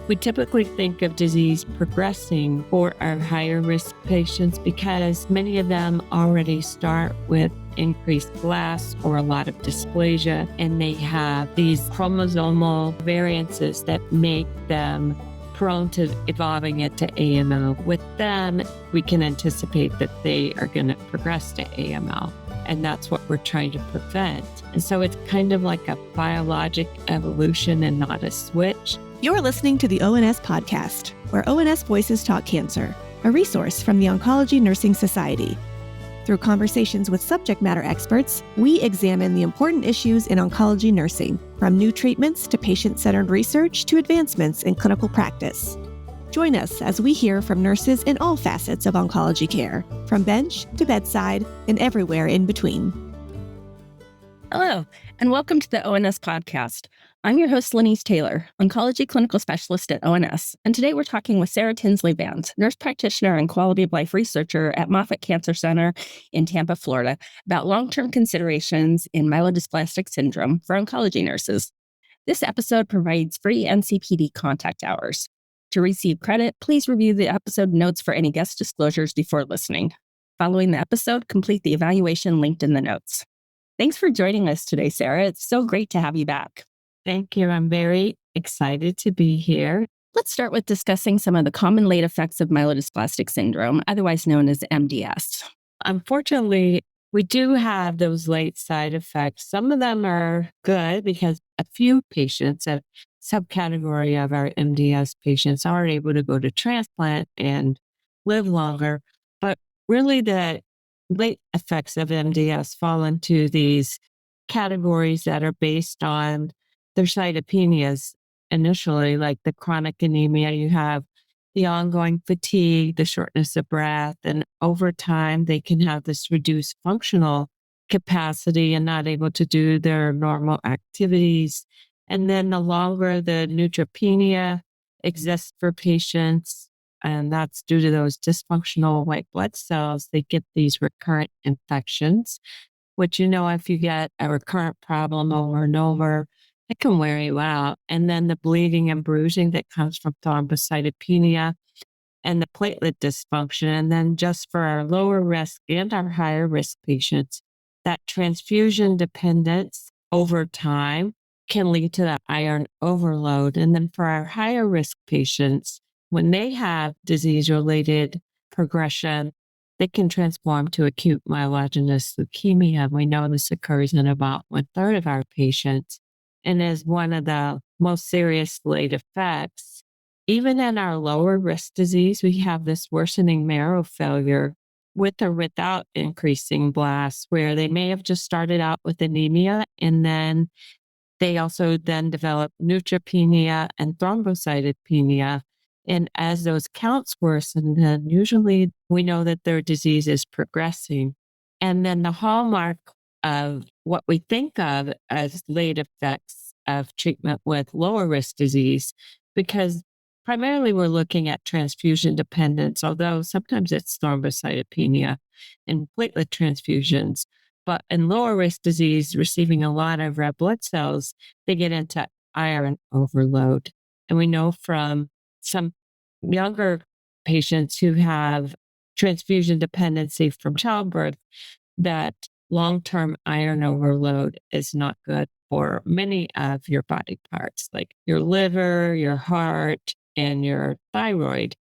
We typically think of disease progressing for our higher risk patients because many of them already start with increased blasts or a lot of dysplasia, and they have these chromosomal variances that make them prone to evolving into AML. With them, we can anticipate that they are going to progress to AML, and that's what we're trying to prevent. And so it's kind of like a biologic evolution and not a switch. You're listening to the ONS podcast, where ONS Voices Talk Cancer, a resource from the Oncology Nursing Society. Through conversations with subject matter experts, we examine the important issues in oncology nursing, from new treatments to patient-centered research to advancements in clinical practice. Join us as we hear from nurses in all facets of oncology care, from bench to bedside and everywhere in between. Hello, and welcome to the ONS podcast. I'm your host, Lenise Taylor, Oncology Clinical Specialist at ONS, and today we're talking with Sara Tinsley-Vance, nurse practitioner and quality of life researcher at Moffitt Cancer Center in Tampa, Florida, about long-term considerations in myelodysplastic syndrome for oncology nurses. This episode provides free NCPD contact hours. To receive credit, please review the episode notes for any guest disclosures before listening. Following the episode, complete the evaluation linked in the notes. Thanks for joining us today, Sara. It's so great to have you back. Thank you. I'm very excited to be here. Let's start with discussing some of the common late effects of myelodysplastic syndrome, otherwise known as MDS. Unfortunately, we do have those late side effects. Some of them are good because a few patients, a subcategory of our MDS patients, are able to go to transplant and live longer. But really, the late effects of MDS fall into these categories that are based on their cytopenias initially, like the chronic anemia. You have the ongoing fatigue, the shortness of breath, and over time they can have this reduced functional capacity and not able to do their normal activities. And then the longer the neutropenia exists for patients, and that's due to those dysfunctional white blood cells, they get these recurrent infections, which, if you get a recurrent problem over and over, it can wear you out. And then the bleeding and bruising that comes from thrombocytopenia and the platelet dysfunction. And then just for our lower risk and our higher risk patients, that transfusion dependence over time can lead to that iron overload. And then for our higher risk patients, when they have disease-related progression, they can transform to acute myelogenous leukemia. We know this occurs in about 1/3 of our patients and is one of the most serious late effects. Even in our lower risk disease, we have this worsening marrow failure with or without increasing blasts, where they may have just started out with anemia and then they also then develop neutropenia and thrombocytopenia. And as those counts worsen, then usually we know that their disease is progressing. And then the hallmark of what we think of as late effects of treatment with lower risk disease, because primarily we're looking at transfusion dependence, although sometimes it's thrombocytopenia and platelet transfusions. But in lower risk disease, receiving a lot of red blood cells, they get into iron overload. And we know from some younger patients who have transfusion dependency from childbirth that long-term iron overload is not good for many of your body parts, like your liver, your heart, and your thyroid.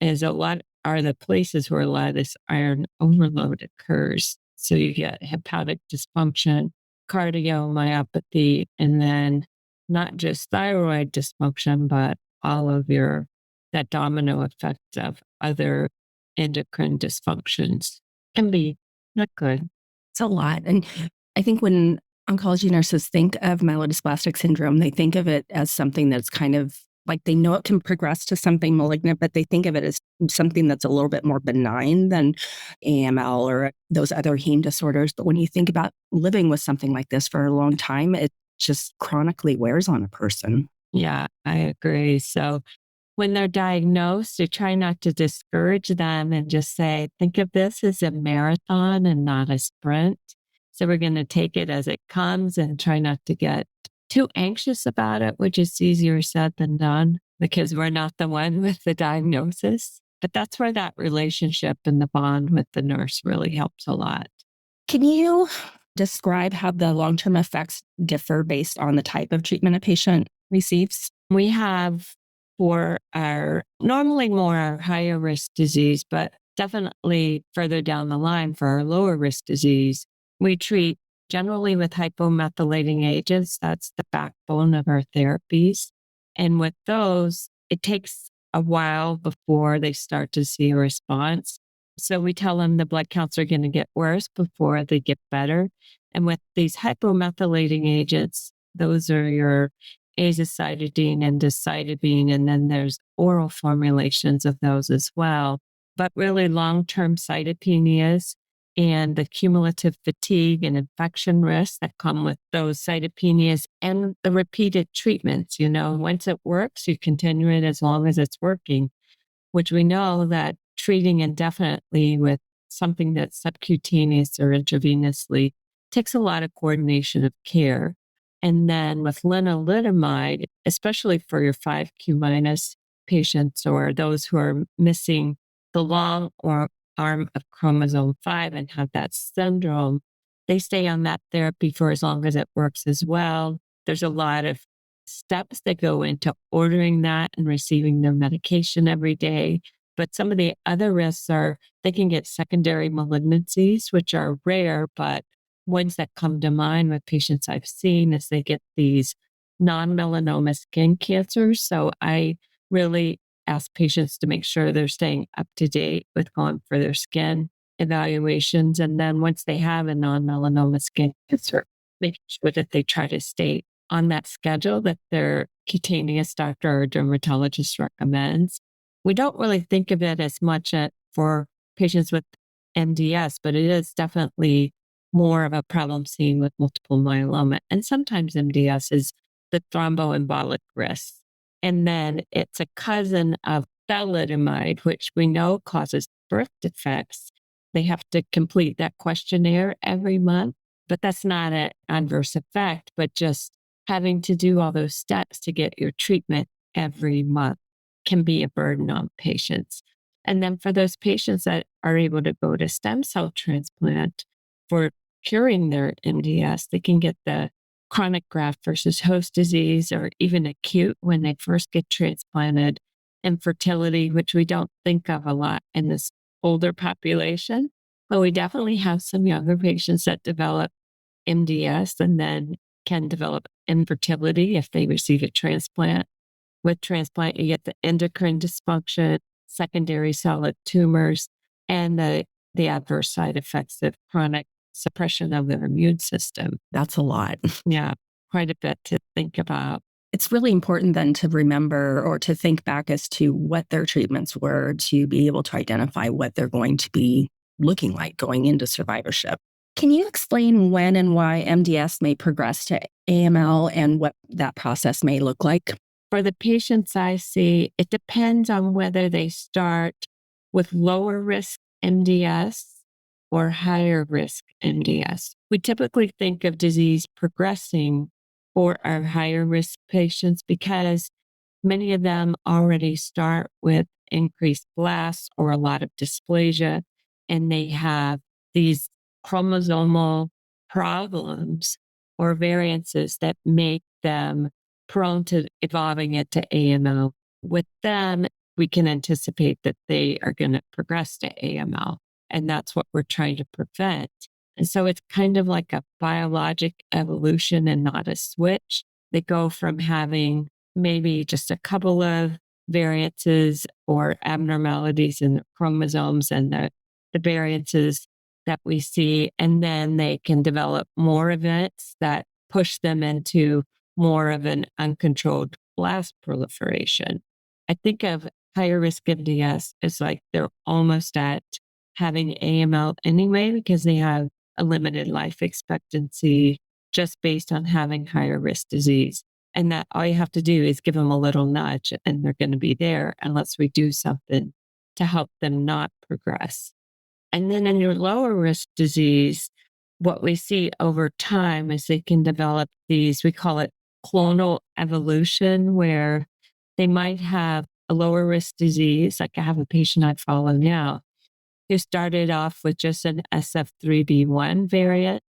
Are the places where a lot of this iron overload occurs. So you get hepatic dysfunction, cardiomyopathy, and then not just thyroid dysfunction, but all of that domino effect of other endocrine dysfunctions can be not good. It's a lot. And I think when oncology nurses think of myelodysplastic syndrome, they think of it as something that's kind of like they know it can progress to something malignant, but they think of it as something that's a little bit more benign than AML or those other heme disorders. But when you think about living with something like this for a long time, it just chronically wears on a person. Yeah, I agree. So when they're diagnosed, you try not to discourage them and just say, think of this as a marathon and not a sprint. So we're going to take it as it comes and try not to get too anxious about it, which is easier said than done. because we're not the one with the diagnosis. But that's where that relationship and the bond with the nurse really helps a lot. Can you describe how the long-term effects differ based on the type of treatment a patient receives? We have for our normally more our higher risk disease, but definitely further down the line for our lower risk disease, we treat generally with hypomethylating agents. That's the backbone of our therapies. And with those, it takes a while before they start to see a response. So we tell them the blood counts are going to get worse before they get better. And with these hypomethylating agents, those are your azacitidine and decitabine, and then there's oral formulations of those as well. But really long-term cytopenias and the cumulative fatigue and infection risks that come with those cytopenias and the repeated treatments, once it works, you continue it as long as it's working, which we know that treating indefinitely with something that's subcutaneous or intravenously takes a lot of coordination of care. And then with lenalidomide, especially for your 5q minus patients or those who are missing the long or arm of chromosome 5 and have that syndrome, they stay on that therapy for as long as it works as well. There's a lot of steps that go into ordering that and receiving their medication every day. But some of the other risks are they can get secondary malignancies, which are rare, but ones that come to mind with patients I've seen is they get these non-melanoma skin cancers. So I really ask patients to make sure they're staying up to date with going for their skin evaluations. And then once they have a non-melanoma skin cancer, making sure that they try to stay on that schedule that their cutaneous doctor or dermatologist recommends. We don't really think of it as much for patients with MDS, but it is definitely more of a problem seen with multiple myeloma. And sometimes MDS is the thromboembolic risk. And then it's a cousin of thalidomide, which we know causes birth defects. They have to complete that questionnaire every month, but that's not an adverse effect, but just having to do all those steps to get your treatment every month can be a burden on patients. And then for those patients that are able to go to stem cell transplant for curing their MDS, they can get the chronic graft versus host disease or even acute when they first get transplanted, infertility, which we don't think of a lot in this older population. But we definitely have some younger patients that develop MDS and then can develop infertility if they receive a transplant. With transplant, you get the endocrine dysfunction, secondary solid tumors, and the adverse side effects of chronic suppression of their immune system. That's a lot. Yeah, quite a bit to think about. It's really important then to remember or to think back as to what their treatments were to be able to identify what they're going to be looking like going into survivorship. Can you explain when and why MDS may progress to AML and what that process may look like? For the patients I see, it depends on whether they start with lower risk MDS or higher risk MDS. We typically think of disease progressing for our higher risk patients because many of them already start with increased blasts or a lot of dysplasia, and they have these chromosomal problems or variances that make them prone to evolving into AML. With them, we can anticipate that they are going to progress to AML, and that's what we're trying to prevent. And so it's kind of like a biologic evolution and not a switch. They go from having maybe just a couple of variances or abnormalities in the chromosomes and the variances that we see, and then they can develop more events that push them into more of an uncontrolled blast proliferation. I think of higher risk MDS as like they're almost at having AML anyway because they have a limited life expectancy just based on having higher risk disease. And that all you have to do is give them a little nudge and they're going to be there unless we do something to help them not progress. And then in your lower risk disease, what we see over time is they can develop these, we call it clonal evolution, where they might have a lower risk disease. Like I have a patient I follow now who started off with just an SF3B1 variant.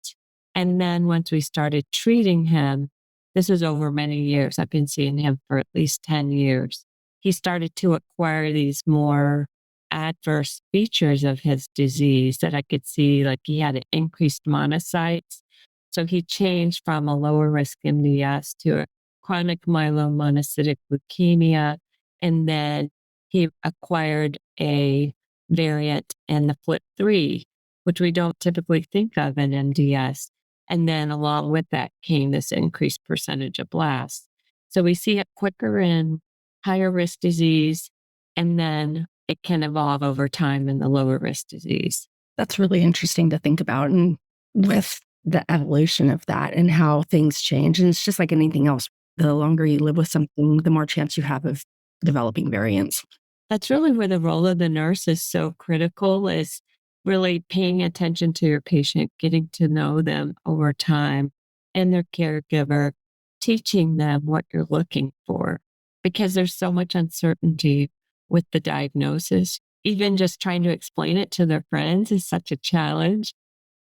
And then once we started treating him, this was over many years. I've been seeing him for at least 10 years. He started to acquire these more adverse features of his disease that I could see, like he had increased monocytes. So he changed from a lower risk MDS to a chronic myelomonocytic leukemia. And then he acquired a variant in the FLT3, which we don't typically think of in MDS. And then along with that came this increased percentage of blasts. So we see it quicker in higher risk disease, and then it can evolve over time in the lower risk disease. That's really interesting to think about. And with the evolution of that and how things change, and it's just like anything else. The longer you live with something, the more chance you have of developing variants. That's really where the role of the nurse is so critical, is really paying attention to your patient, getting to know them over time and their caregiver, teaching them what you're looking for, because there's so much uncertainty with the diagnosis. Even just trying to explain it to their friends is such a challenge,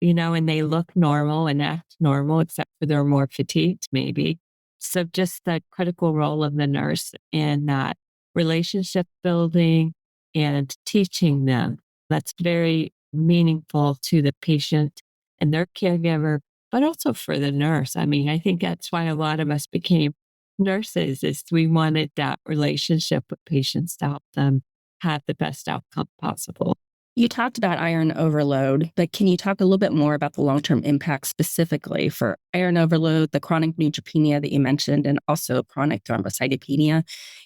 and they look normal and act normal, except for they're more fatigued, maybe. So just the critical role of the nurse in that relationship building and teaching them. That's very meaningful to the patient and their caregiver, but also for the nurse. I mean, I think that's why a lot of us became nurses, is we wanted that relationship with patients to help them have the best outcome possible. You talked about iron overload, but can you talk a little bit more about the long-term impact specifically for iron overload, the chronic neutropenia that you mentioned, and also chronic thrombocytopenia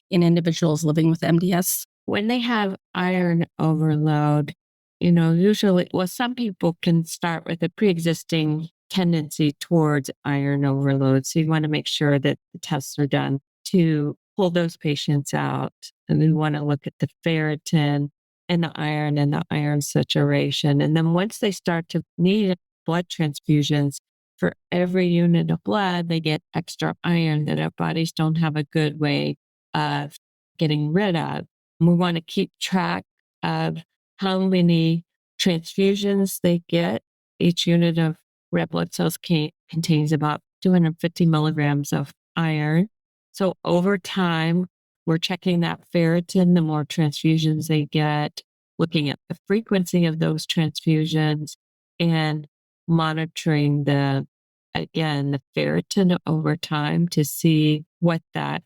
in individuals living with MDS? When they have iron overload, usually, some people can start with a pre-existing tendency towards iron overload. So you want to make sure that the tests are done to pull those patients out. And we want to look at the ferritin and the iron saturation. And then once they start to need blood transfusions, for every unit of blood, they get extra iron that our bodies don't have a good way of getting rid of. And we want to keep track of how many transfusions they get. Each unit of red blood cells contains about 250 milligrams of iron. So over time, we're checking that ferritin, the more transfusions they get, looking at the frequency of those transfusions, and monitoring the ferritin over time to see what that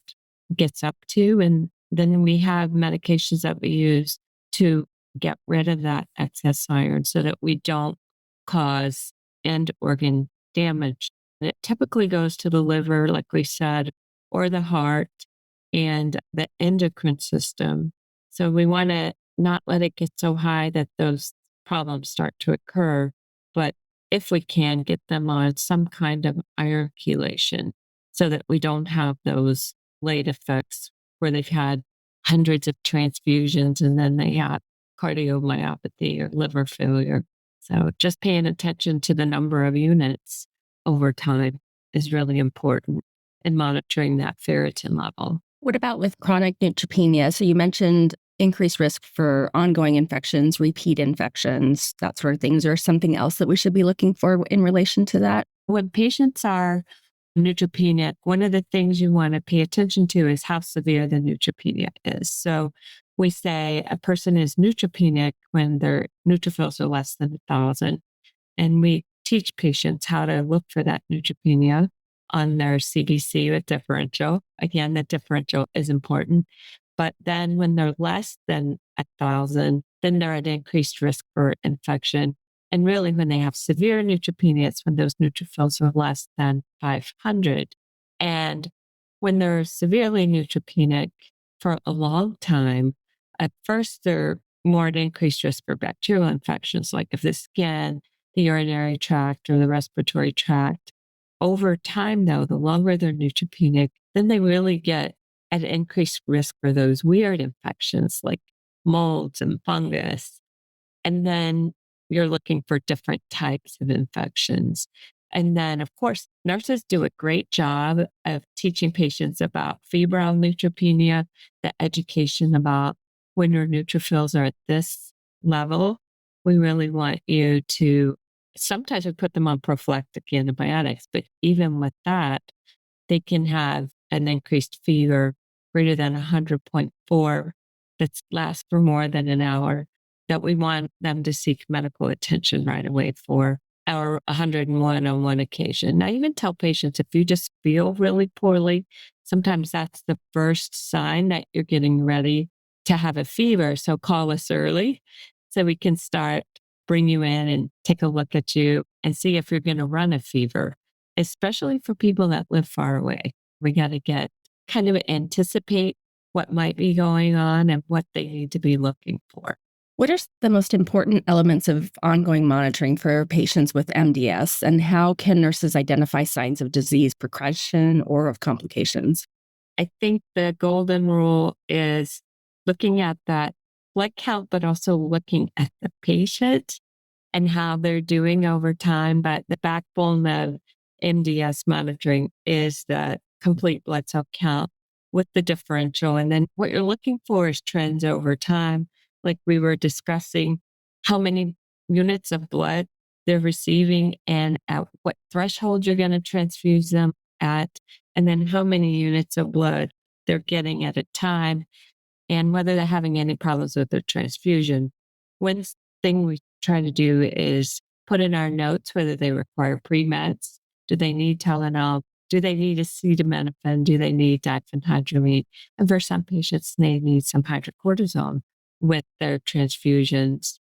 gets up to. And then we have medications that we use to get rid of that excess iron so that we don't cause end organ damage. And it typically goes to the liver, like we said, or the heart and the endocrine system. So we want to not let it get so high that those problems start to occur, but if we can, get them on some kind of iron chelation so that we don't have those late effects where they've had hundreds of transfusions and then they have cardiomyopathy or liver failure. So just paying attention to the number of units over time is really important, and monitoring that ferritin level. What about with chronic neutropenia? So you mentioned increased risk for ongoing infections, repeat infections, that sort of things, or something else that we should be looking for in relation to that? When patients are neutropenic, one of the things you want to pay attention to is how severe the neutropenia is. So we say a person is neutropenic when their neutrophils are less than 1,000. And we teach patients how to look for that neutropenia on their CBC with differential. Again, the differential is important. But then when they're less than 1,000, then they're at increased risk for infection. And really, when they have severe neutropenia, it's when those neutrophils are less than 500. And when they're severely neutropenic for a long time, at first they're more at increased risk for bacterial infections, like of the skin, the urinary tract, or the respiratory tract. Over time, though, the longer they're neutropenic, then they really get at increased risk for those weird infections like molds and fungus. And then you're looking for different types of infections. And then, of course, nurses do a great job of teaching patients about febrile neutropenia, the education about when your neutrophils are at this level. We really want you to, sometimes we put them on prophylactic antibiotics, but even with that, they can have an increased fever greater than 100.4 that lasts for more than an hour, that we want them to seek medical attention right away for, or 101 on one occasion. I even tell patients if you just feel really poorly, sometimes that's the first sign that you're getting ready to have a fever. So call us early so we can start, bring you in and take a look at you and see if you're going to run a fever, especially for people that live far away. We got to get kind of anticipate what might be going on and what they need to be looking for. What are the most important elements of ongoing monitoring for patients with MDS, and how can nurses identify signs of disease progression or of complications? I think the golden rule is looking at that blood count, but also looking at the patient and how they're doing over time. But the backbone of MDS monitoring is the complete blood cell count with the differential. And then what you're looking for is trends over time. Like we were discussing, how many units of blood they're receiving and at what threshold you're going to transfuse them at, and then how many units of blood they're getting at a time, and whether they're having any problems with their transfusion. One thing we try to do is put in our notes whether they require pre-meds. Do they need Tylenol? Do they need acetaminophen? Do they need diphenhydramine? And for some patients, they need some hydrocortisone with their transfusions.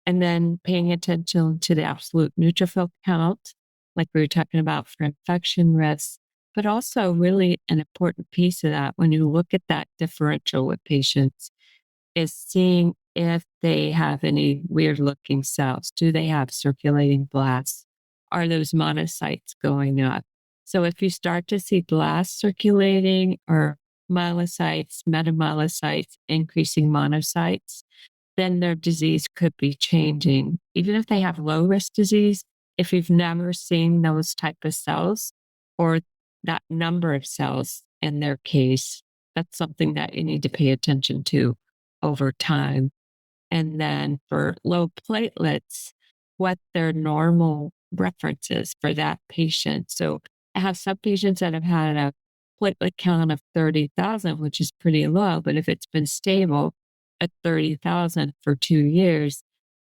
And then paying attention to the absolute neutrophil count, like we were talking about for infection risks, but also really an important piece of that when you look at that differential with patients is seeing if they have any weird looking cells. Do they have circulating blasts? Are those monocytes going up? So if you start to see blasts circulating or myelocytes, metamyelocytes, increasing monocytes, then their disease could be changing. Even if they have low risk disease, if you've never seen those type of cells or that number of cells in their case, that's something that you need to pay attention to over time. And then for low platelets, what their normal reference is for that patient. So I have some patients that have had a platelet count of 30,000, which is pretty low, but if it's been stable at 30,000 for 2 years,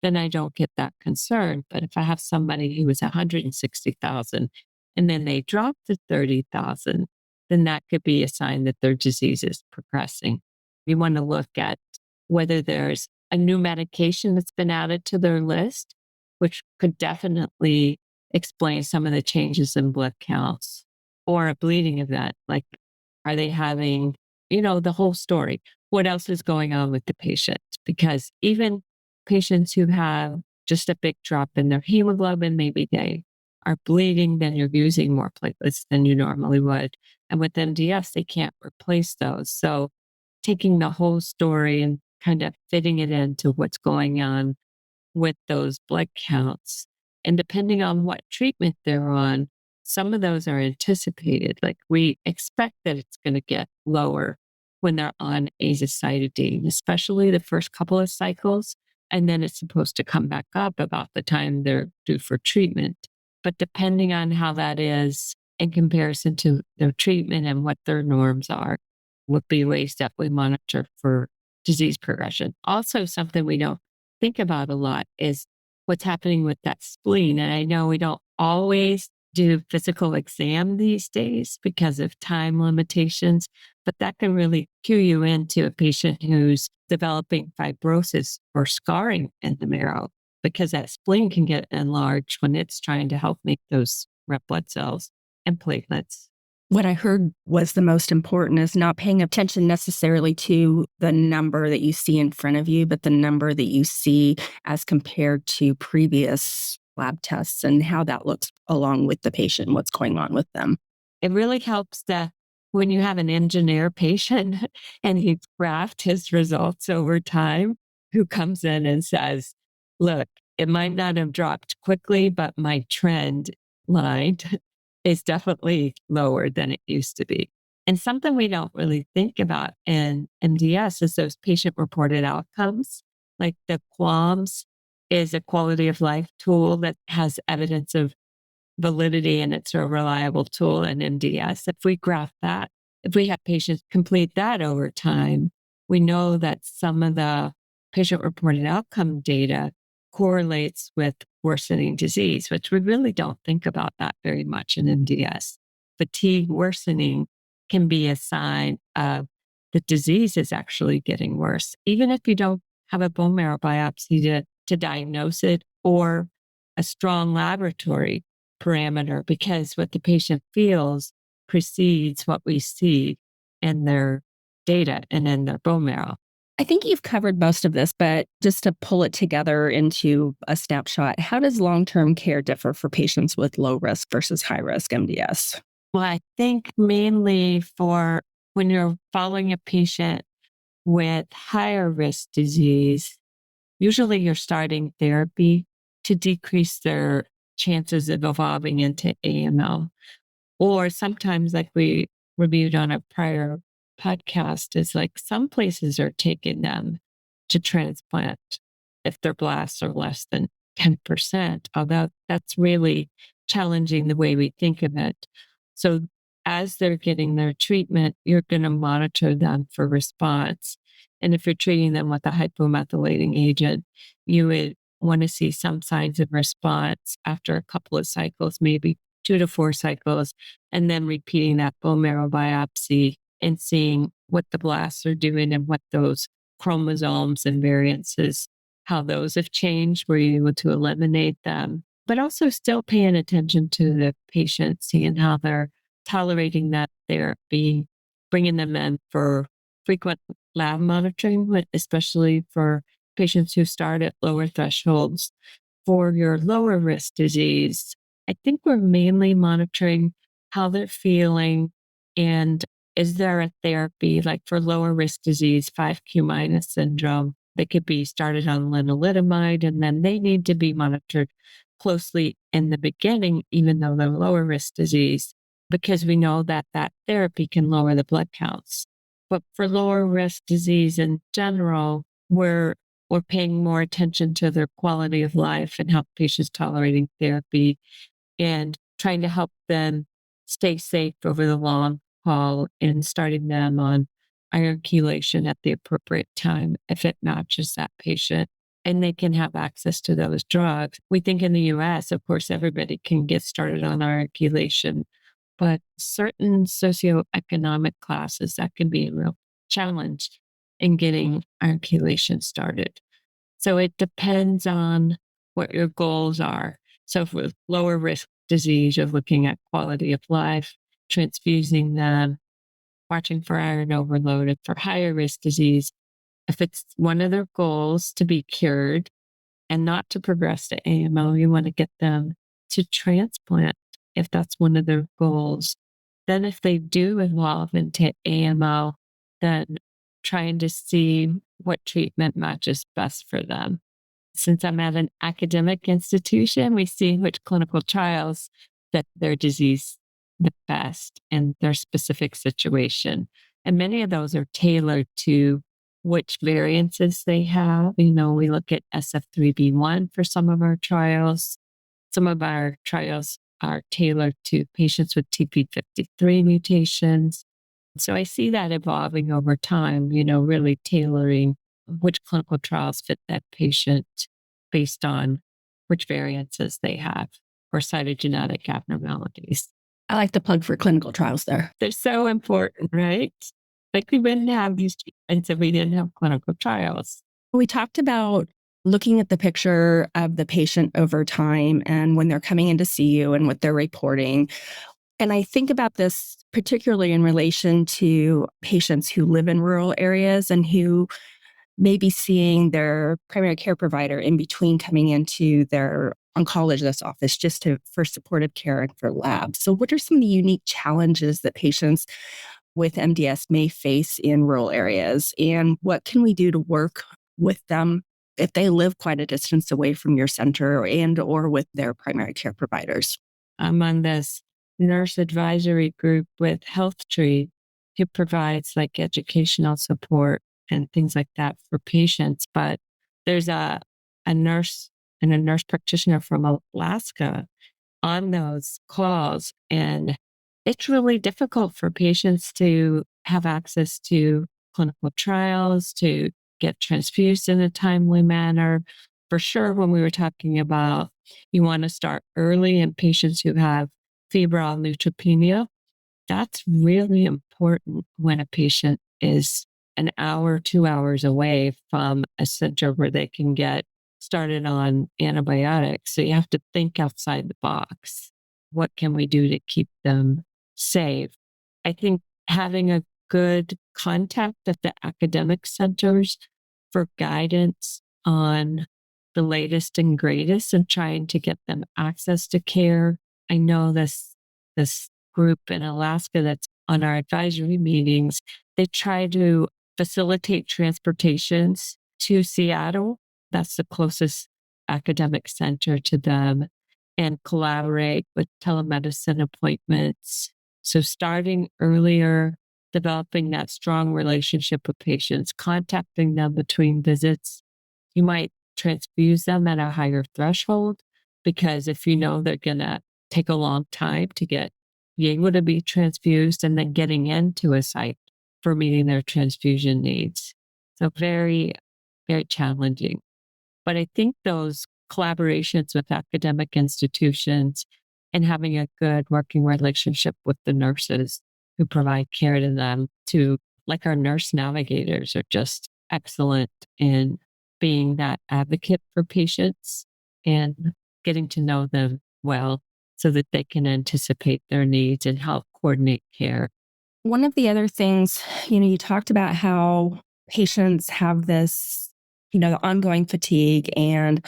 then I don't get that concerned. But if I have somebody who was 160,000 and then they drop to 30,000, then that could be a sign that their disease is progressing. We want to look at whether there's a new medication that's been added to their list, which could definitely explain some of the changes in blood counts, or a bleeding event. Like, are they having, the whole story? What else is going on with the patient? Because even patients who have just a big drop in their hemoglobin, maybe they are bleeding, then you're using more platelets than you normally would. And with MDS, they can't replace those. So taking the whole story and kind of fitting it into what's going on with those blood counts. And depending on what treatment they're on, some of those are anticipated. Like we expect that it's going to get lower when they're on azacitidine, especially the first couple of cycles. And then it's supposed to come back up about the time they're due for treatment. But depending on how that is in comparison to their treatment and what their norms are, would be ways that we monitor for disease progression. Also, something we don't think about a lot is what's happening with that spleen. And I know we don't always do physical exam these days because of time limitations, but that can really cue you into a patient who's developing fibrosis or scarring in the marrow, because that spleen can get enlarged when it's trying to help make those red blood cells and platelets. What I heard was the most important is not paying attention necessarily to the number that you see in front of you, but the number that you see as compared to previous lab tests and how that looks along with the patient, what's going on with them. It really helps that when you have an engineer patient and he's graphed his results over time, who comes in and says, look, it might not have dropped quickly, but my trend line is definitely lower than it used to be. And something we don't really think about in MDS is those patient reported outcomes. Like the QALMS is a quality of life tool that has evidence of validity, and it's a reliable tool in MDS. If we graph that, if we have patients complete that over time, we know that some of the patient reported outcome data correlates with worsening disease, which we really don't think about that very much in MDS. Fatigue worsening can be a sign of the disease is actually getting worse, even if you don't have a bone marrow biopsy to diagnose it, or a strong laboratory parameter, because what the patient feels precedes what we see in their data and in their bone marrow. I think you've covered most of this, but just to pull it together into a snapshot, how does long-term care differ for patients with low risk versus high risk MDS? Well, I think mainly for when you're following a patient with higher risk disease, usually you're starting therapy to decrease their chances of evolving into AML. Or sometimes, like we reviewed on a prior podcast, is like some places are taking them to transplant if their blasts are less than 10%, although that's really challenging the way we think of it. So, as they're getting their treatment, you're going to monitor them for response. And if you're treating them with a hypomethylating agent, you would want to see some signs of response after a couple of cycles, maybe 2 to 4 cycles, and then repeating that bone marrow biopsy and seeing what the blasts are doing and what those chromosomes and variances, how those have changed. Were you able to eliminate them? But also still paying attention to the patient, seeing how they're tolerating that therapy, bringing them in for frequent lab monitoring, especially for patients who start at lower thresholds. For your lower risk disease, I think we're mainly monitoring how they're feeling, and is there a therapy like for lower risk disease, 5q minus syndrome? They could be started on lenalidomide, and then they need to be monitored closely in the beginning, even though they're lower risk disease, because we know that that therapy can lower the blood counts. But for lower risk disease in general, we're paying more attention to their quality of life and how patients tolerating therapy, and trying to help them stay safe over the long haul, and starting them on iron chelation at the appropriate time if it matches that patient. And they can have access to those drugs. We think in the US, of course, everybody can get started on iron chelation, but certain socioeconomic classes, that can be a real challenge in getting iron chelation started. So it depends on what your goals are. So for lower risk disease, you're looking at quality of life, transfusing them, watching for iron overload. And for higher risk disease, if it's one of their goals to be cured and not to progress to AML, you want to get them to transplant if that's one of their goals. Then if they do evolve into AML, then trying to see what treatment matches best for them. Since I'm at an academic institution, we see which clinical trials fit their disease the best in their specific situation. And many of those are tailored to which variances they have. You know, we look at SF3B1 for some of our trials. Some of our trials are tailored to patients with TP53 mutations. So I see that evolving over time, you know, really tailoring which clinical trials fit that patient based on which variances they have or cytogenetic abnormalities. I like the plug for clinical trials there. They're so important, right? Like we wouldn't have these treatments if we didn't have clinical trials. We talked about looking at the picture of the patient over time and when they're coming in to see you and what they're reporting. And I think about this particularly in relation to patients who live in rural areas and who may be seeing their primary care provider in between coming into their oncologist's office just for supportive care and for labs. So what are some of the unique challenges that patients with MDS may face in rural areas? And what can we do to work with them if they live quite a distance away from your center or with their primary care providers? I'm on this nurse advisory group with HealthTree, who provides like educational support and things like that for patients. But there's a nurse and a nurse practitioner from Alaska on those calls. And it's really difficult for patients to have access to clinical trials, to get transfused in a timely manner. For sure, when we were talking about you want to start early in patients who have febrile neutropenia, that's really important when a patient is an hour, 2 hours away from a center where they can get started on antibiotics. So you have to think outside the box. What can we do to keep them safe? I think having a good contact at the academic centers for guidance on the latest and greatest and trying to get them access to care. I know this group in Alaska that's on our advisory meetings, they try to facilitate transportations to Seattle. That's the closest academic center to them, and collaborate with telemedicine appointments. So starting earlier, developing that strong relationship with patients, contacting them between visits. You might transfuse them at a higher threshold because if you know they're going to take a long time to be able to be transfused and then getting into a site for meeting their transfusion needs. So very, very challenging. But I think those collaborations with academic institutions and having a good working relationship with the nurses who provide care to them, to like our nurse navigators are just excellent in being that advocate for patients and getting to know them well so that they can anticipate their needs and help coordinate care. One of the other things, you talked about how patients have this, ongoing fatigue and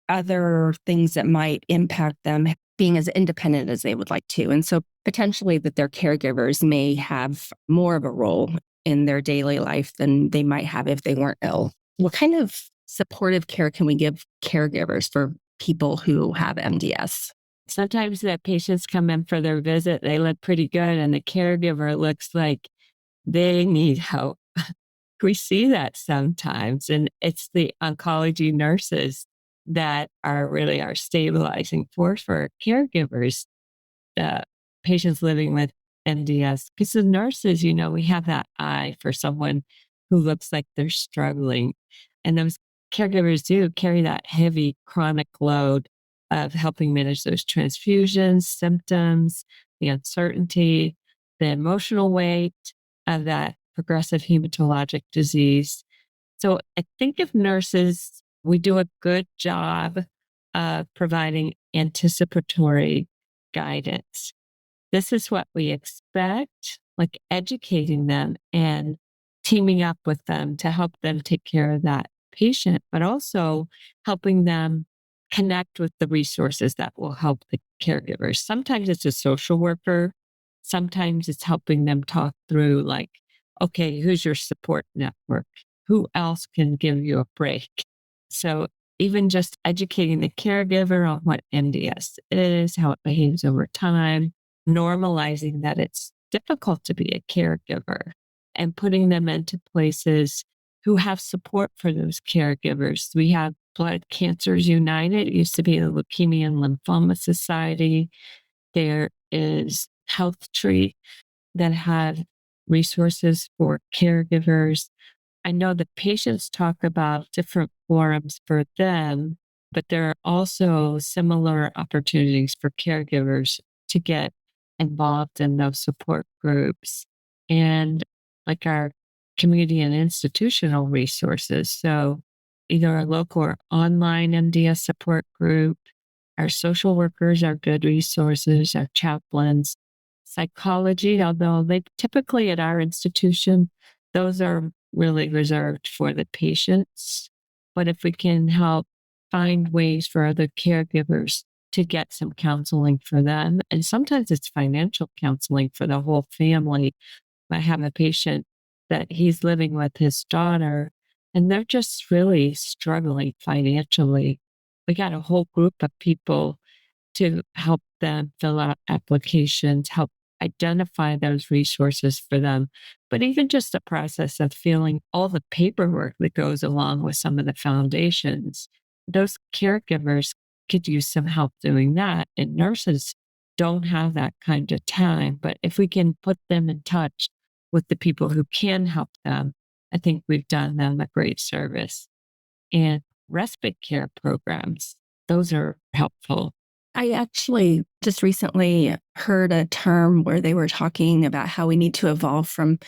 other things that might impact them being as independent as they would like to. And so potentially that their caregivers may have more of a role in their daily life than they might have if they weren't ill. What kind of supportive care can we give caregivers for people who have MDS? Sometimes the patients come in for their visit, they look pretty good, and the caregiver looks like they need help. We see that sometimes, and it's the oncology nurses that are really our stabilizing force for our caregivers, the patients living with MDS. Because the nurses, we have that eye for someone who looks like they're struggling. And those caregivers do carry that heavy chronic load of helping manage those transfusions, symptoms, the uncertainty, the emotional weight of that progressive hematologic disease. So I think if nurses, we do a good job of providing anticipatory guidance. This is what we expect, like educating them and teaming up with them to help them take care of that patient, but also helping them connect with the resources that will help the caregivers. Sometimes it's a social worker. Sometimes it's helping them talk through, like, okay, who's your support network? Who else can give you a break? So even just educating the caregiver on what MDS is, how it behaves over time, normalizing that it's difficult to be a caregiver and putting them into places who have support for those caregivers. We have Blood Cancers United. It used to be the Leukemia and Lymphoma Society. There is HealthTree that had resources for caregivers. I know the patients talk about different forums for them, but there are also similar opportunities for caregivers to get involved in those support groups and like our community and institutional resources. So either a local or online MDS support group, our social workers are good resources, our chaplains, psychology, although they typically at our institution, those are really reserved for the patients. But if we can help find ways for other caregivers to get some counseling for them, and sometimes it's financial counseling for the whole family. I have a patient that he's living with his daughter, and they're just really struggling financially. We got a whole group of people to help them fill out applications, help identify those resources for them. But even just the process of feeling all the paperwork that goes along with some of the foundations, those caregivers could use some help doing that. And nurses don't have that kind of time. But if we can put them in touch with the people who can help them, I think we've done them a great service. And respite care programs, those are helpful. I actually just recently heard a term where they were talking about how we need to evolve from,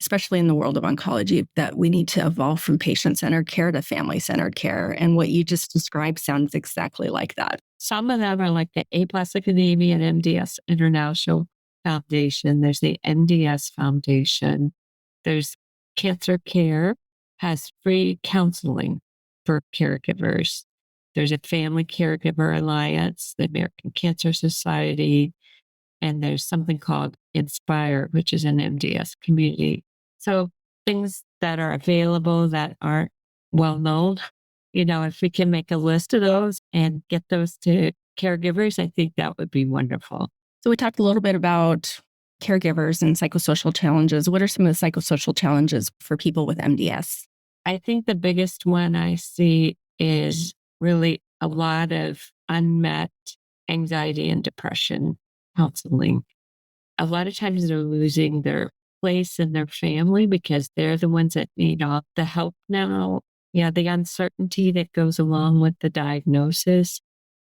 especially in the world of oncology, that we need to evolve from patient-centered care to family-centered care. And what you just described sounds exactly like that. Some of them are like the Aplastic Anemia and MDS International Foundation. There's the NDS Foundation. There's Cancer Care has free counseling for caregivers. There's a Family Caregiver Alliance, the American Cancer Society, and there's something called Inspire, which is an MDS community. So things that are available that aren't well known, if we can make a list of those and get those to caregivers, I think that would be wonderful. So we talked a little bit about caregivers and psychosocial challenges. What are some of the psychosocial challenges for people with MDS? I think the biggest one I see is really a lot of unmet anxiety and depression counseling. A lot of times they're losing their place in their family because they're the ones that need all the help now. Yeah, the uncertainty that goes along with the diagnosis.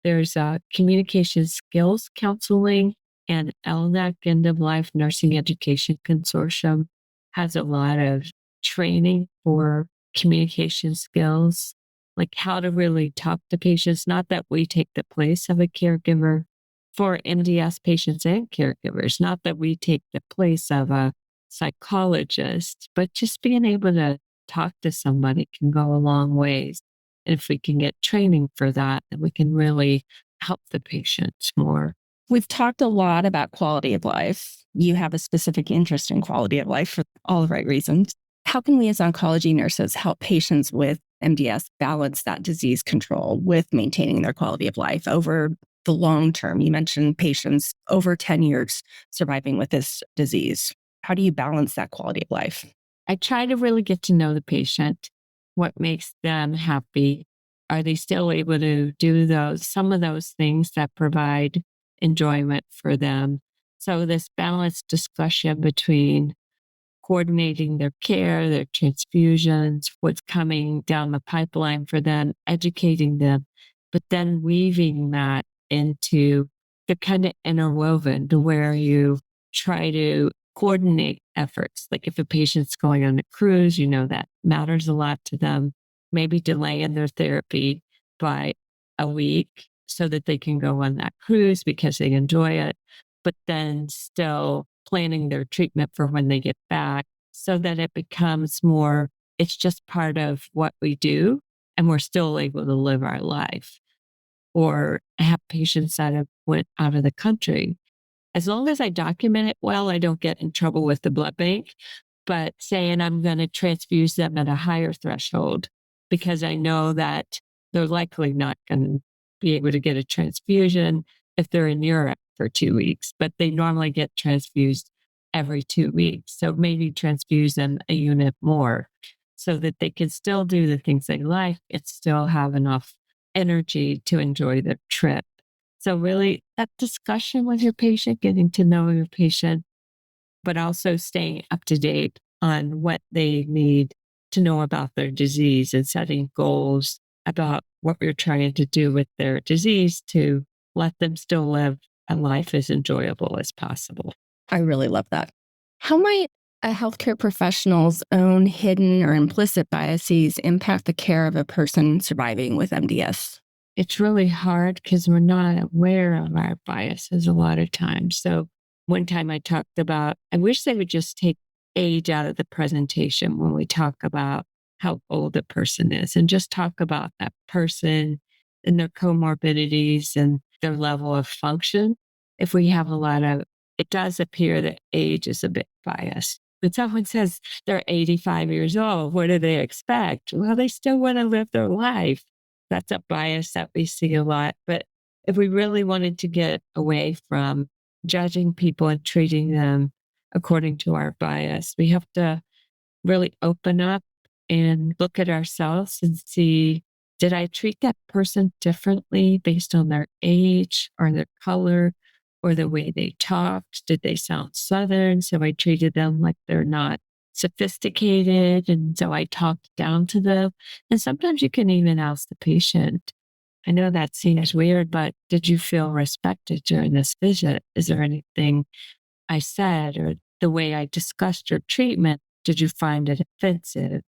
There's communication skills counseling, and LNAC, End of Life Nursing Education Consortium, has a lot of training for communication skills, like how to really talk to patients. Not that we take the place of a caregiver for MDS patients and caregivers, not that we take the place of a psychologist, but just being able to talk to somebody can go a long ways. And if we can get training for that, then we can really help the patients more. We've talked a lot about quality of life. You have a specific interest in quality of life for all the right reasons. How can we as oncology nurses help patients with MDS balance that disease control with maintaining their quality of life over the long term? You mentioned patients over 10 years surviving with this disease. How do you balance that quality of life? I try to really get to know the patient, what makes them happy. Are they still able to do some of those things that provide enjoyment for them? So this balanced discussion between coordinating their care, their transfusions, what's coming down the pipeline for them, educating them, but then weaving that into the kind of interwoven to where you try to coordinate efforts. Like if a patient's going on a cruise, that matters a lot to them, maybe delaying their therapy by a week so that they can go on that cruise because they enjoy it, but then still planning their treatment for when they get back so that it becomes more, it's just part of what we do and we're still able to live our life. Or have patients that have went out of the country. As long as I document it well, I don't get in trouble with the blood bank, but saying I'm going to transfuse them at a higher threshold because I know that they're likely not going to be able to get a transfusion if they're in Europe for 2 weeks, but they normally get transfused every 2 weeks. So maybe transfuse them a unit more so that they can still do the things they like and still have enough energy to enjoy their trip. So really that discussion with your patient, getting to know your patient, but also staying up to date on what they need to know about their disease and setting goals about what we're trying to do with their disease to let them still live a life as enjoyable as possible. I really love that. How might a healthcare professional's own hidden or implicit biases impact the care of a person surviving with MDS? It's really hard because we're not aware of our biases a lot of times. So one time I talked about, I wish they would just take age out of the presentation when we talk about how old a person is and just talk about that person and their comorbidities and their level of function. If we have it does appear that age is a bit biased. But someone says they're 85 years old, what do they expect? Well, they still want to live their life. That's a bias that we see a lot. But if we really wanted to get away from judging people and treating them according to our bias, we have to really open up and look at ourselves and see, did I treat that person differently based on their age or their color or the way they talked? Did they sound Southern? So I treated them like they're not sophisticated. And so I talked down to them. And sometimes you can even ask the patient, I know that seems weird, but did you feel respected during this visit? Is there anything I said or the way I discussed your treatment? Did you find it offensive?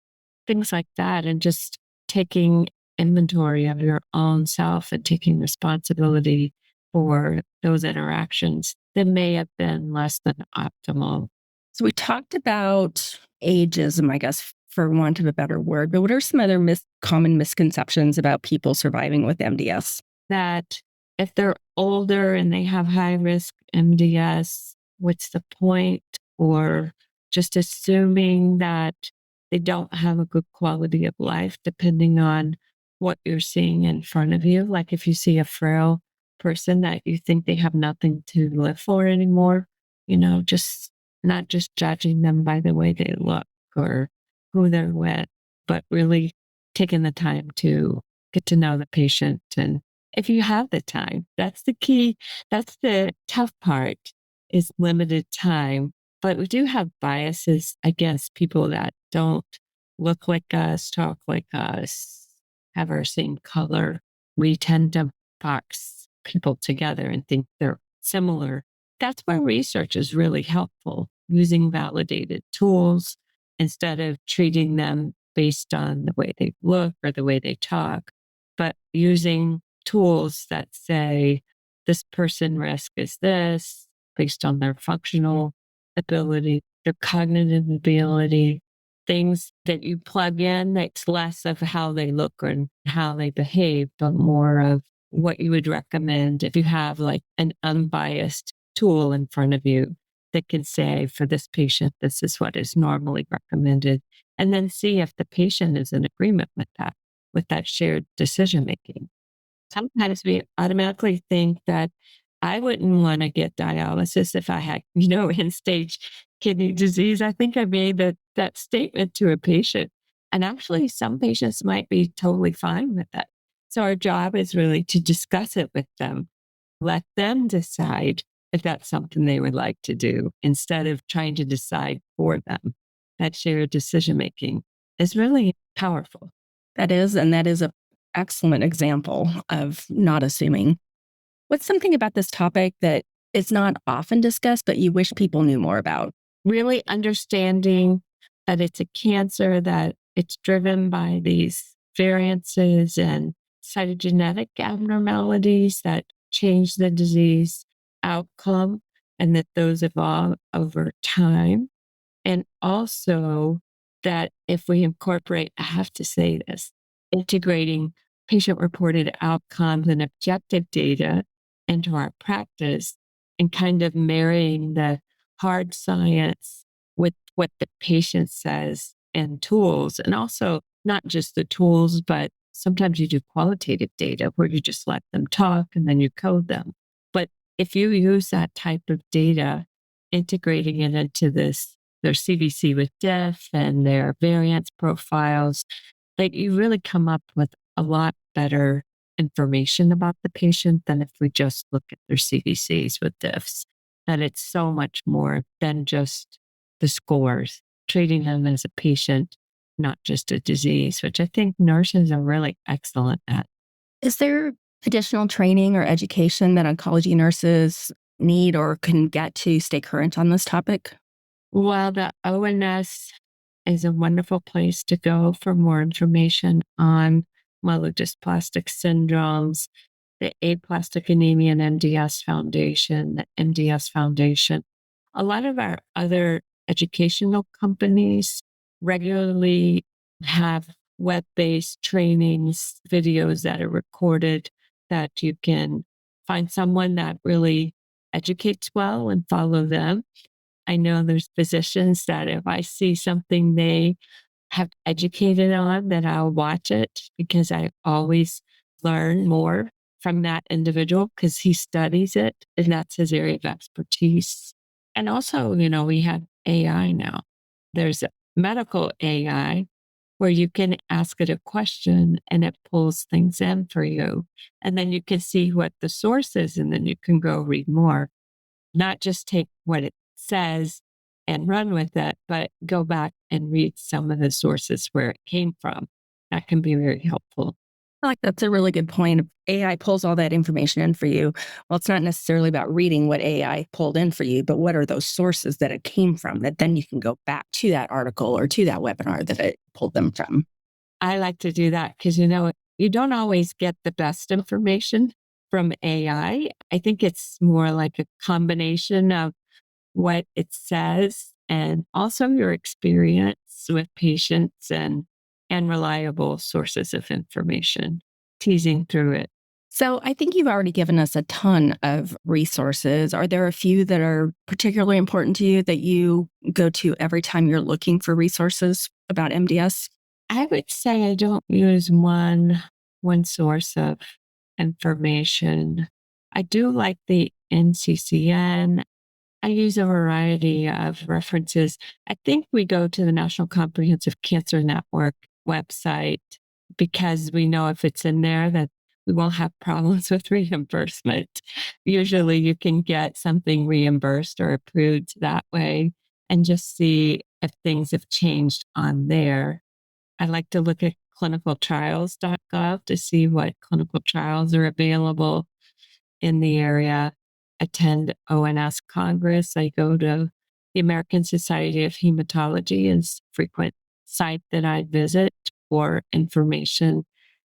Things like that. And just taking inventory of your own self and taking responsibility for those interactions that may have been less than optimal. So we talked about ageism, I guess, for want of a better word, but what are some other common misconceptions about people surviving with MDS? That if they're older and they have high risk MDS, what's the point? Or just assuming that they don't have a good quality of life, depending on what you're seeing in front of you. Like if you see a frail person that you think they have nothing to live for anymore, just not just judging them by the way they look or who they're with, but really taking the time to get to know the patient. And if you have the time, that's the key. That's the tough part, is limited time. But we do have biases against people that don't look like us, talk like us, have our same color. We tend to box people together and think they're similar. That's where research is really helpful, using validated tools instead of treating them based on the way they look or the way they talk, but using tools that say this person risk is this based on their functional ability, their cognitive ability, things that you plug in that's less of how they look and how they behave, but more of what you would recommend if you have like an unbiased tool in front of you that can say, for this patient, this is what is normally recommended. And then see if the patient is in agreement with that shared decision making. Sometimes we automatically think that I wouldn't want to get dialysis if I had, end stage kidney disease. I think I made that statement to a patient. And actually, some patients might be totally fine with that. So our job is really to discuss it with them, let them decide if that's something they would like to do instead of trying to decide for them. That shared decision making is really powerful. That is an excellent example of not assuming. What's something about this topic that is not often discussed, but you wish people knew more about? Really understanding that it's a cancer, that it's driven by these variances and cytogenetic abnormalities that change the disease outcome, and that those evolve over time. And also that if we incorporate, I have to say this, integrating patient reported outcomes and objective data into our practice and kind of marrying the hard science with what the patient says and tools, and also not just the tools, but sometimes you do qualitative data where you just let them talk and then you code them. But if you use that type of data, integrating it into their CBC with diff and their variance profiles, like you really come up with a lot better information about the patient than if we just look at their CBCs with diffs. That it's so much more than just the scores, treating them as a patient, not just a disease, which I think nurses are really excellent at. Is there additional training or education that oncology nurses need or can get to stay current on this topic? Well, the ONS is a wonderful place to go for more information on myelodysplastic syndromes, the Aplastic Anemia and MDS Foundation, the MDS Foundation. A lot of our other educational companies regularly have web-based trainings, videos that are recorded that you can find someone that really educates well and follow them. I know there's physicians that if I see something they have educated on, that I'll watch it because I always learn more from that individual because he studies it and that's his area of expertise. And also, we have AI now. There's a medical AI where you can ask it a question and it pulls things in for you. And then you can see what the source is and then you can go read more, not just take what it says and run with it, but go back and read some of the sources where it came from. That can be very helpful. I like that's a really good point. AI pulls all that information in for you. Well, it's not necessarily about reading what AI pulled in for you, but what are those sources that it came from that then you can go back to that article or to that webinar that it pulled them from. I like to do that because, you don't always get the best information from AI. I think it's more like a combination of what it says and also your experience with patients and reliable sources of information, teasing through it. So I think you've already given us a ton of resources. Are there a few that are particularly important to you that you go to every time you're looking for resources about MDS? I would say I don't use one source of information. I do like the NCCN. I use a variety of references. I think we go to the National Comprehensive Cancer Network website because we know if it's in there that we won't have problems with reimbursement. Usually you can get something reimbursed or approved that way and just see if things have changed on there. I like to look at clinicaltrials.gov to see what clinical trials are available in the area. Attend ONS Congress. I go to the American Society of Hematology is a frequent site that I visit for information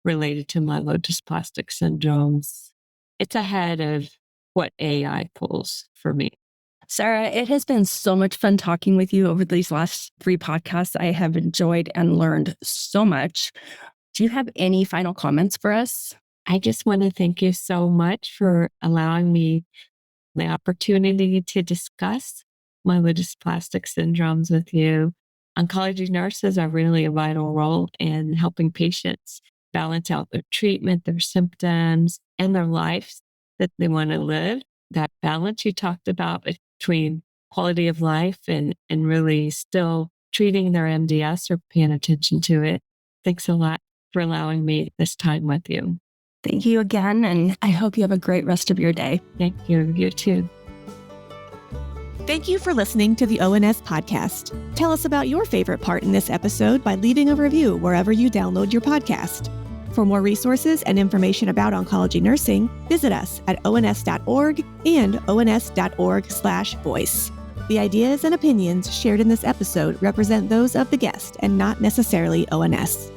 related to myelodysplastic syndromes. It's ahead of what AI pulls for me. Sara, it has been so much fun talking with you over these last 3 podcasts. I have enjoyed and learned so much. Do you have any final comments for us? I just want to thank you so much for allowing me the opportunity to discuss myelodysplastic syndromes with you. Oncology nurses are really a vital role in helping patients balance out their treatment, their symptoms, and their lives that they want to live. That balance you talked about between quality of life and really still treating their MDS or paying attention to it. Thanks a lot for allowing me this time with you. Thank you again, and I hope you have a great rest of your day. Thank you. You too. Thank you for listening to the ONS podcast. Tell us about your favorite part in this episode by leaving a review wherever you download your podcast. For more resources and information about oncology nursing, visit us at ons.org and ons.org/voice. The ideas and opinions shared in this episode represent those of the guest and not necessarily ONS.